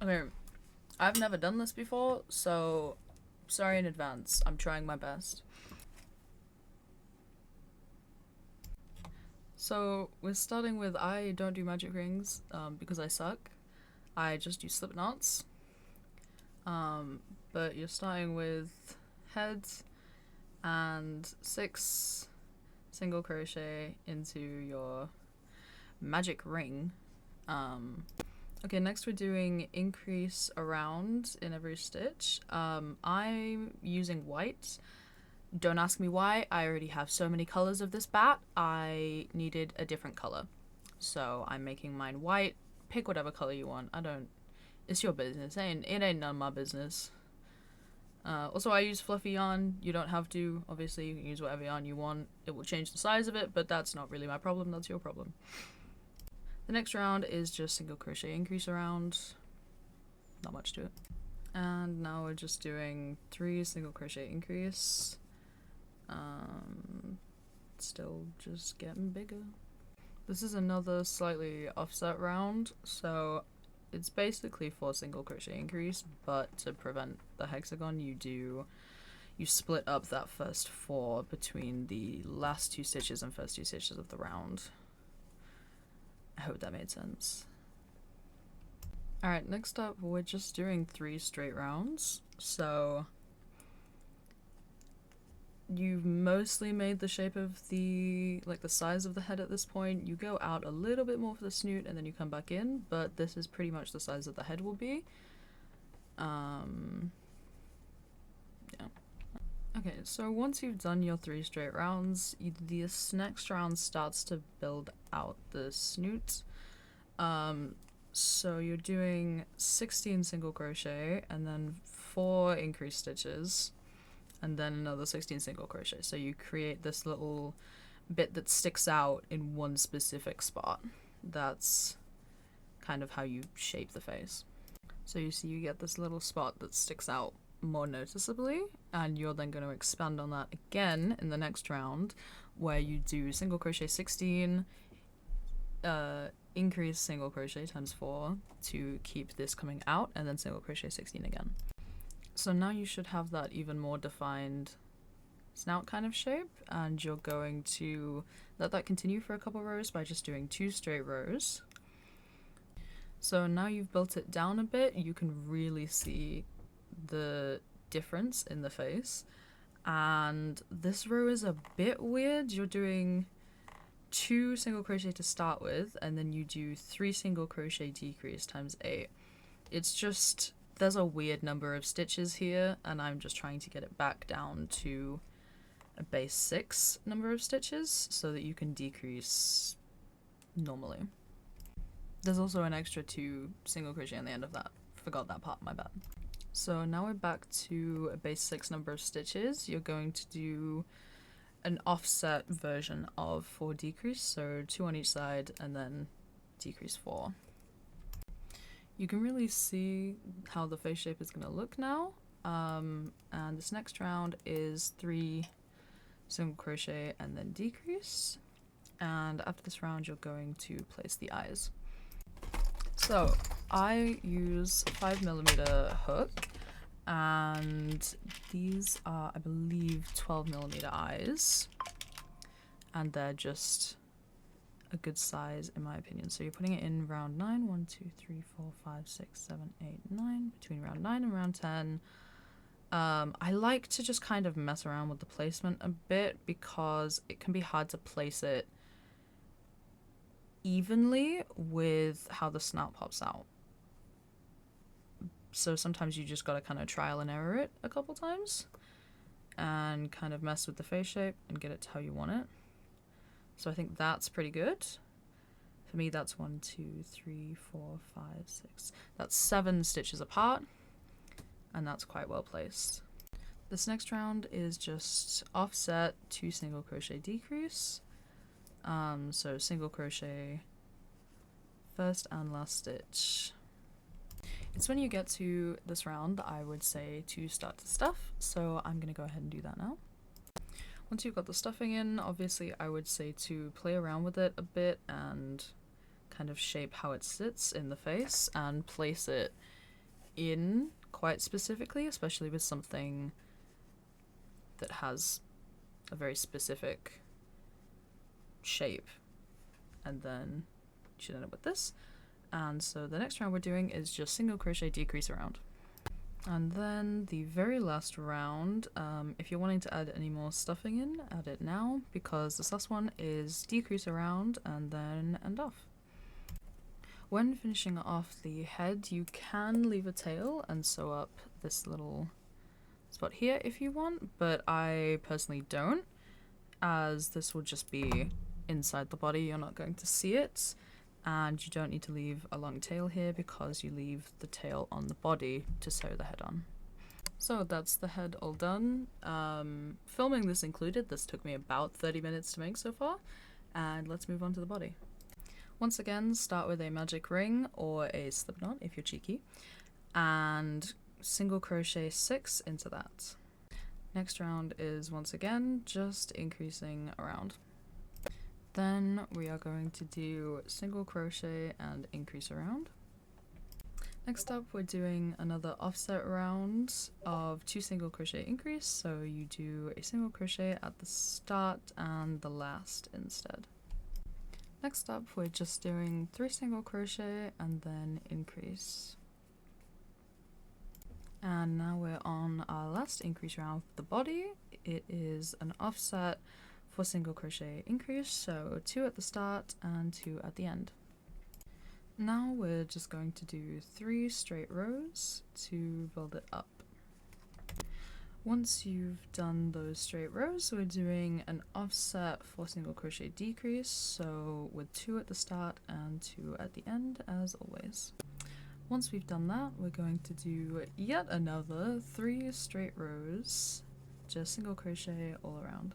Okay, I've never done this before, so sorry in advance. I'm trying my best. So we're starting with I don't do magic rings because I suck. I just do slip knots. But you're starting with heads and 6 single crochet into your magic ring. Okay, next we're doing increase around in every stitch. I'm using white. Don't ask me why, I already have so many colors of this bat. I needed a different color. So I'm making mine white. Pick whatever color you want. It's your business. It ain't none of my business. Also, I use fluffy yarn. You don't have to. Obviously, you can use whatever yarn you want. It will change the size of it, but that's not really my problem. That's your problem. The next round is just single crochet increase around. Not much to it. And now we're just doing 3 single crochet increase. Still just getting bigger. This is another slightly offset round, so it's basically 4 single crochet increase, but to prevent the hexagon you split up that first 4 between the last 2 stitches and first 2 stitches of the round. I hope that made sense. Alright, next up we're just doing 3 straight rounds, so you've mostly made the shape of the size of the head at this point. You go out a little bit more for the snoot and then you come back in, but this is pretty much the size that the head will be. Yeah. Okay, so once you've done your 3 straight rounds, this next round starts to build out the snoot. So you're doing 16 single crochet and then 4 increased stitches and then another 16 single crochet. So you create this little bit that sticks out in one specific spot. That's kind of how you shape the face. So you see you get this little spot that sticks out more noticeably, and you're then going to expand on that again in the next round where you do single crochet 16, increase single crochet times 4 to keep this coming out, and then single crochet 16 again. So now you should have that even more defined snout kind of shape, and you're going to let that continue for a couple rows by just doing 2 straight rows. So now you've built it down a bit, you can really see the difference in the face. And this row is a bit weird. You're doing 2 single crochet to start with, and then you do 3 single crochet decrease times 8. It's just, there's a weird number of stitches here, and I'm just trying to get it back down to a base 6 number of stitches so that you can decrease normally. There's also an extra 2 single crochet on the end of that. Forgot that part, my bad. So now we're back to a base 6 number of stitches. You're going to do an offset version of 4 decrease, so 2 on each side and then decrease 4. You can really see how the face shape is going to look now. And this next round is 3 single crochet and then decrease. And after this round, you're going to place the eyes. So I use 5mm hook, and these are, I believe, 12mm eyes, and they're just a good size in my opinion. So you're putting it in round 9, 1, 2, 3, 4, 5, 6, 7, 8, 9, between round 9 and round 10. I like to just kind of mess around with the placement a bit because it can be hard to place it evenly with how the snout pops out. So sometimes you just gotta kind of trial and error it a couple times and kind of mess with the face shape and get it to how you want it. So I think that's pretty good. For me, that's 1, 2, 3, 4, 5, 6. That's 7 stitches apart, and that's quite well placed. This next round is just offset 2 single crochet decrease. So single crochet first and last stitch. It's when you get to this round that I would say to start to stuff, so I'm gonna go ahead and do that now. Once you've got the stuffing in, obviously I would say to play around with it a bit and kind of shape how it sits in the face and place it in quite specifically, especially with something that has a very specific shape, and then you should end up with this. And so the next round we're doing is just single crochet, decrease around. And then the very last round, if you're wanting to add any more stuffing in, add it now, because this last one is decrease around and then end off. When finishing off the head, you can leave a tail and sew up this little spot here if you want, but I personally don't, as this will just be inside the body, you're not going to see it, and you don't need to leave a long tail here because you leave the tail on the body to sew the head on. So that's the head all done. Filming this included, this took me about 30 minutes to make so far, and let's move on to the body. Once again, start with a magic ring or a slip knot if you're cheeky, and single crochet 6 into that. Next round is once again just increasing around. Then we are going to do single crochet and increase around. Next up, we're doing another offset round of 2 single crochet increase, so you do a single crochet at the start and the last instead. Next up, we're just doing 3 single crochet and then increase. And now we're on our last increase round with the body. It is an offset for single crochet increase, so 2 at the start and 2 at the end. Now we're just going to do 3 straight rows to build it up. Once you've done those straight rows, we're doing an offset for single crochet decrease, so with 2 at the start and 2 at the end as always. Once we've done that, we're going to do yet another 3 straight rows, just single crochet all around.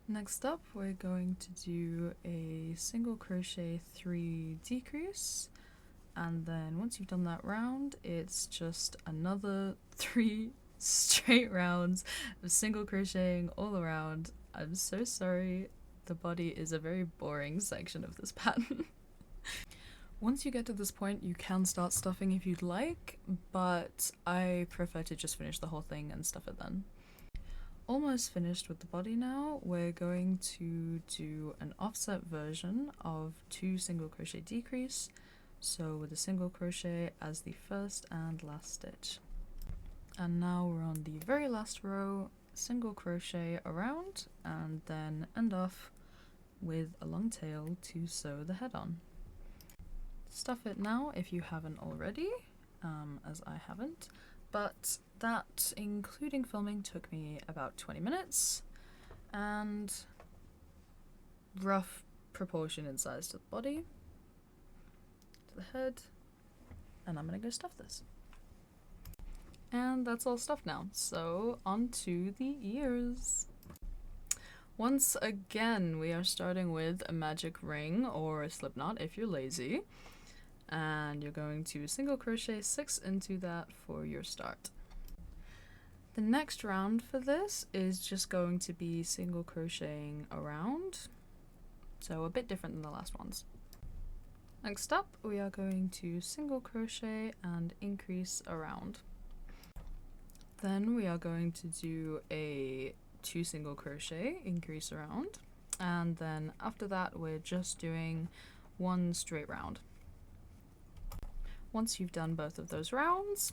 Next up, we're going to do a single crochet 3 decrease, and then once you've done that round, it's just another 3 straight rounds of single crocheting all around. I'm so sorry, the body is a very boring section of this pattern. Once you get to this point, you can start stuffing if you'd like, but I prefer to just finish the whole thing and stuff it then. Almost finished with the body now. We're going to do an offset version of 2 single crochet decrease, so with a single crochet as the first and last stitch. And now we're on the very last row, single crochet around and then end off with a long tail to sew the head on. Stuff it now if you haven't already, as I haven't, but that, including filming, took me about 20 minutes, and rough proportion in size to the body, to the head, and I'm gonna go stuff this. And that's all stuffed now, so on to the ears. Once again, we are starting with a magic ring or a slip knot if you're lazy, and you're going to single crochet 6 into that for your start. The next round for this is just going to be single crocheting around, so a bit different than the last ones. Next up, we are going to single crochet and increase around. Then we are going to do a 2 single crochet, increase around, and then after that we're just doing 1 straight round. Once you've done both of those rounds,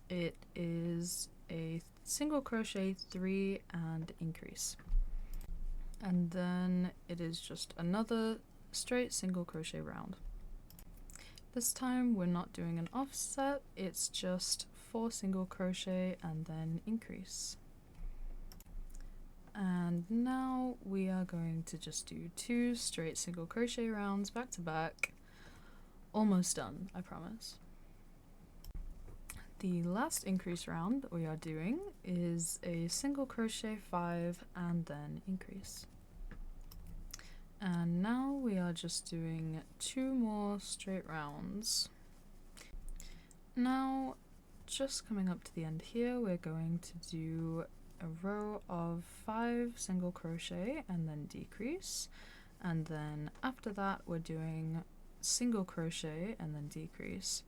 it is a single crochet 3 and increase. And then it is just another straight single crochet round. This time we're not doing an offset, it's just 4 single crochet and then increase. And now we are going to just do 2 straight single crochet rounds back to back. Almost done, I promise. The last increase round that we are doing is a single crochet 5 and then increase. And now we are just doing 2 more straight rounds. Now, just coming up to the end here, we're going to do a row of 5 single crochet and then decrease, and then after that we're doing single crochet and then decrease.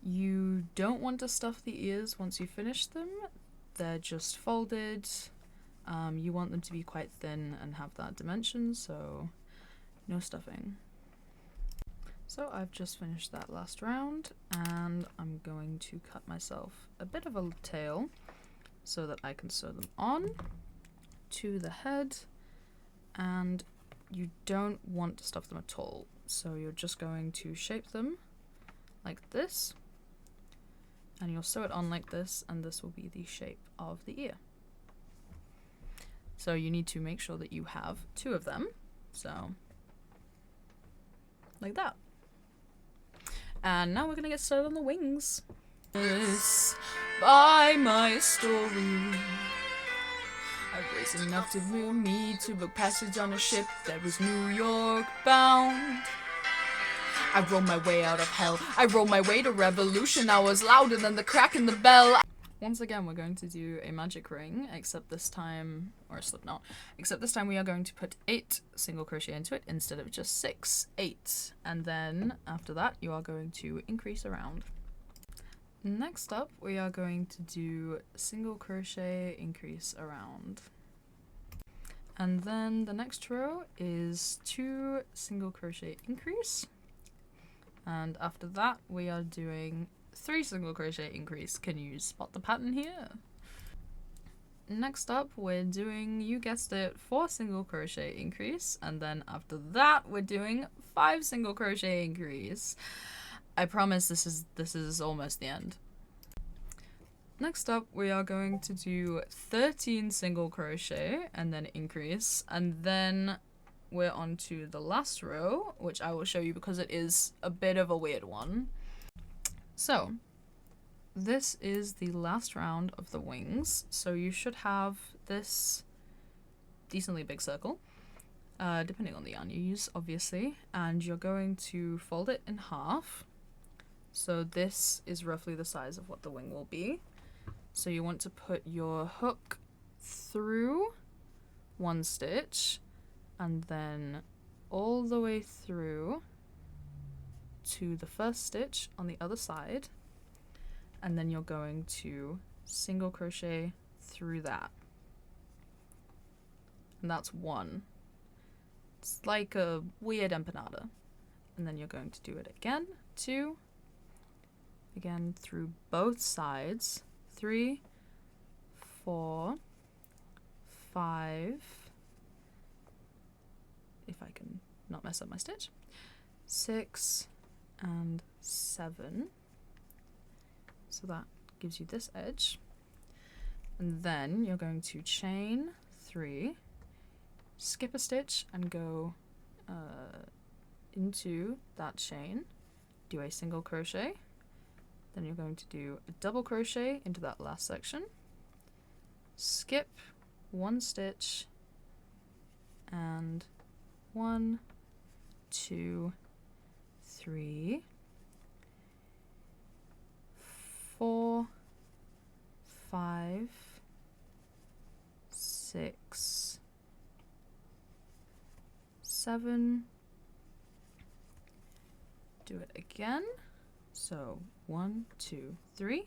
You don't want to stuff the ears once you finish them. They're just folded. You want them to be quite thin and have that dimension, so no stuffing. So I've just finished that last round, and I'm going to cut myself a bit of a tail so that I can sew them on to the head, and you don't want to stuff them at all. So you're just going to shape them like this, and you'll sew it on like this, and this will be the shape of the ear. So you need to make sure that you have 2 of them, so like that. And now we're gonna get started on the wings. By my story, I raised enough to move me to book passage on a ship that was New York bound. I rolled my way out of hell. I rolled my way to revolution. I was louder than the crack in the bell. Once again, we're going to do a magic ring, except this time, or a slip knot, except this time we are going to put 8 single crochet into it instead of just 6. 8. And then after that, you are going to increase around. Next up, we are going to do single crochet, increase around. And then the next row is 2 single crochet increase. And after that, we are doing 3 single crochet increase. Can you spot the pattern here? Next up, we're doing, you guessed it, 4 single crochet increase, and then after that, we're doing 5 single crochet increase. I promise this is almost the end. Next up, we are going to do 13 single crochet and then increase, and then we're on to the last row, which I will show you because it is a bit of a weird one. So, this is the last round of the wings, so you should have this decently big circle, depending on the yarn you use, obviously, and you're going to fold it in half. So this is roughly the size of what the wing will be. So you want to put your hook through 1 stitch, and then all the way through to the first stitch on the other side, and then you're going to single crochet through that, and that's 1. It's like a weird empanada. And then you're going to do it again, 2, again through both sides, 3, 4, 5, if I can not mess up my stitch, 6, and 7. So that gives you this edge. And then you're going to chain 3, skip a stitch, and go into that chain, do a single crochet. Then you're going to do a double crochet into that last section, skip 1 stitch, and 1, 2, 3, 4, 5, 6, 7. Do it again. So 1, 2, 3.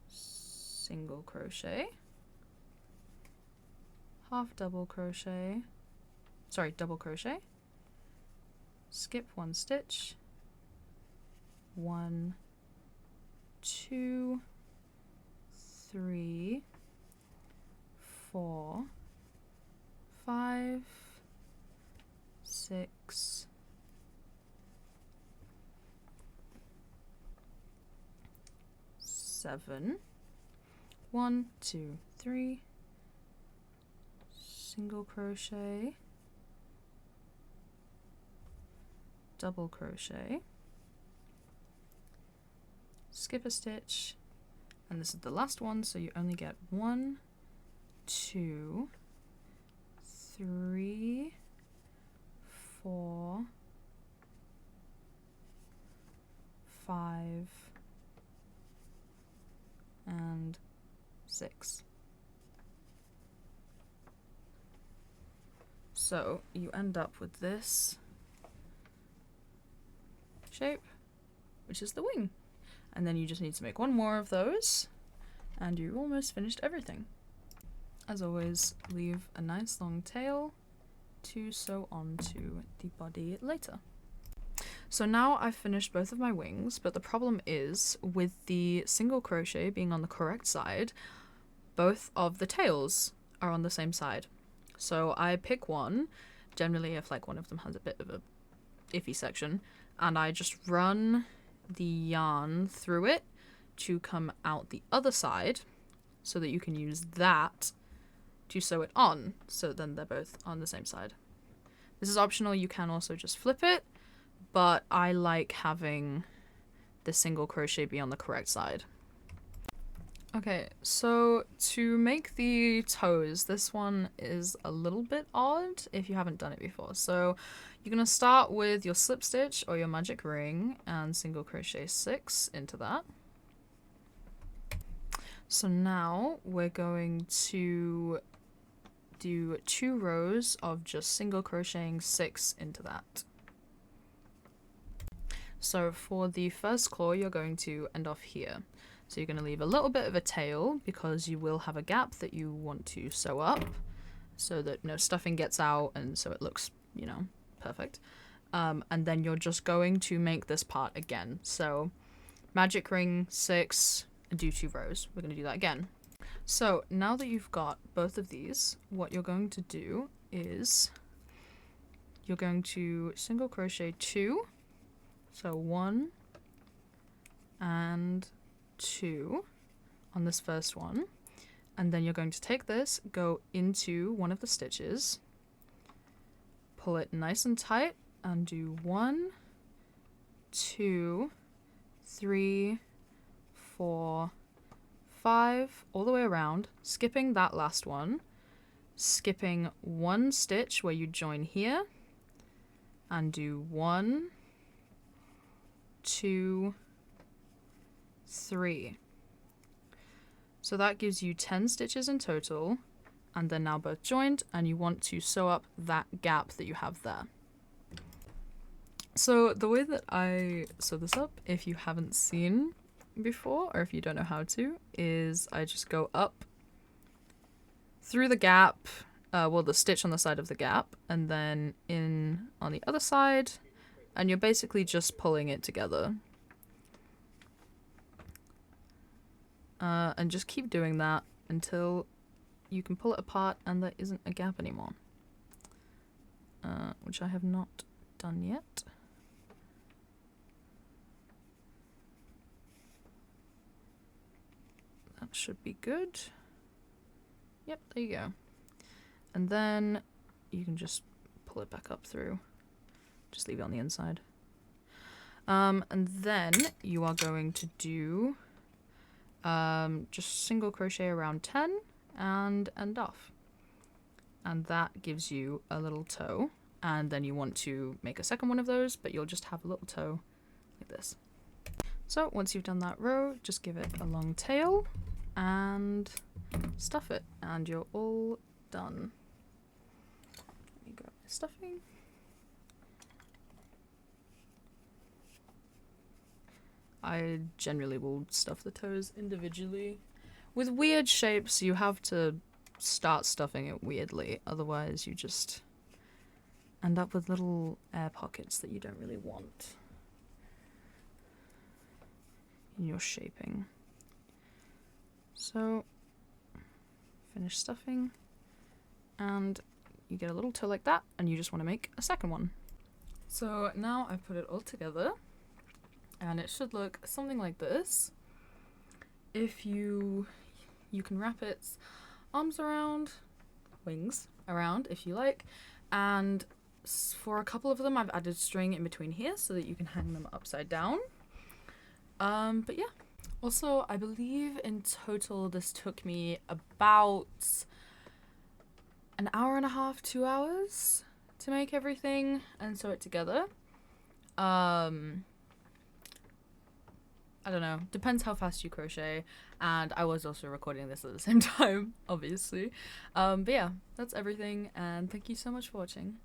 Single crochet. Half double crochet. Sorry, double crochet. Skip 1 stitch. 1, 2, 3, 4, 5, 6, 7. 1, 2, 3. Single crochet. Double crochet. Skip a stitch, and this is the last one, so you only get 1, 2, 3, 4, 5, and 6. So you end up with this shape, which is the wing. And then you just need to make one more of those, and you've almost finished everything. As always, leave a nice long tail to sew onto the body later. So now I've finished both of my wings, but the problem is with the single crochet being on the correct side, both of the tails are on the same side. So I pick one, generally if like one of them has a bit of a iffy section, and I just run the yarn through it to come out the other side so that you can use that to sew it on, so then they're both on the same side. This is optional, you can also just flip it, but I like having the single crochet be on the correct side. Okay, so to make the toes, this one is a little bit odd if you haven't done it before. So you're going to start with your slip stitch or your magic ring and single crochet 6 into that. So now we're going to do 2 rows of just single crocheting 6 into that. So for the first claw, you're going to end off here. So you're going to leave a little bit of a tail because you will have a gap that you want to sew up so that no stuffing gets out and so it looks, you know, perfect. And then you're just going to make this part again. So magic ring 6, and do 2 rows. We're going to do that again. So now that you've got both of these, what you're going to do is you're going to single crochet 2. So 1 and 2 on this first one, and then you're going to take this, go into one of the stitches, pull it nice and tight, and do 1, 2, 3, 4, 5, all the way around, skipping that last one, skipping 1 stitch where you join here, and do 1, 2, 3. So that gives you 10 stitches in total, and they're now both joined, and you want to sew up that gap that you have there. So the way that I sew this up, if you haven't seen before, or if you don't know how to, is I just go up through the gap, well, the stitch on the side of the gap, and then in on the other side, and you're basically just pulling it together. And just keep doing that until you can pull it apart and there isn't a gap anymore. Which I have not done yet. That should be good. Yep, there you go. And then you can just pull it back up through. Just leave it on the inside. And then you are going to do just single crochet around 10 and end off. And that gives you a little toe. And then you want to make a second one of those, but you'll just have a little toe like this. So once you've done that row, just give it a long tail and stuff it, and you're all done. Let me grab my stuffing. I generally will stuff the toes individually. With weird shapes, you have to start stuffing it weirdly, otherwise you just end up with little air pockets that you don't really want in your shaping. So, finish stuffing, and you get a little toe like that, and you just want to make a second one. So now I've put it all together, and it should look something like this. If you can wrap its arms around, wings around if you like, and for a couple of them I've added string in between here so that you can hang them upside down. But yeah. Also, I believe in total this took me about an hour and a half, 2 hours to make everything and sew it together. I don't know, depends how fast you crochet, and I was also recording this at the same time, obviously. But yeah, that's everything, and thank you so much for watching.